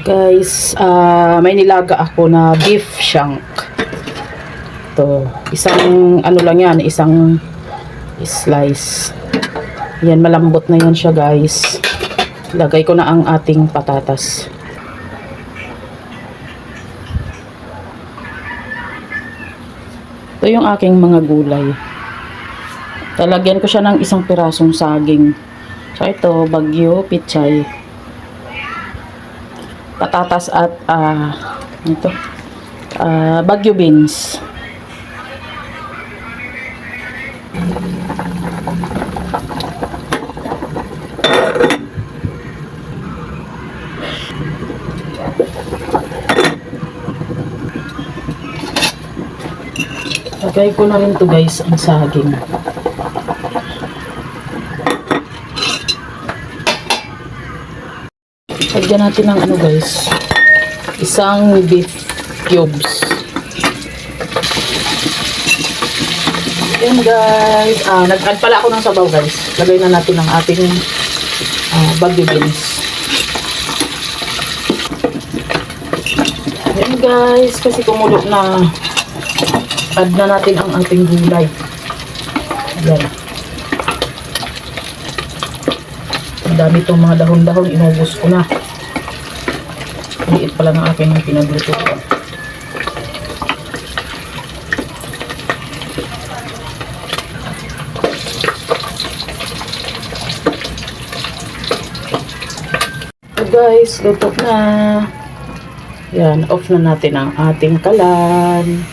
Guys, may nilaga ako na beef shank. To, isang ano lang yan, isang slice. Yan, malambot na yan siya, guys. Lagay ko na ang ating patatas. Ito yung aking mga gulay. Talagyan ko siya ng isang pirasong saging. So ito, bagyo, pichay, patatas at bagyo beans. Lagay ko na rin to, guys, ang saging. Lagyan natin ng ano, guys, isang beef cubes. Yan, guys. Nag-add pala ako ng sabaw, guys. Lagay na natin ang ating bagyo beans. Yan, guys. Kasi kumulo na, add na natin ang ating gulay. Yan. Ang dami itong mga dahon-dahon. Inubos ko na. Liit pala ng aking pinagluto ko. So guys, luto na. Yan, off na natin ang ating kalan.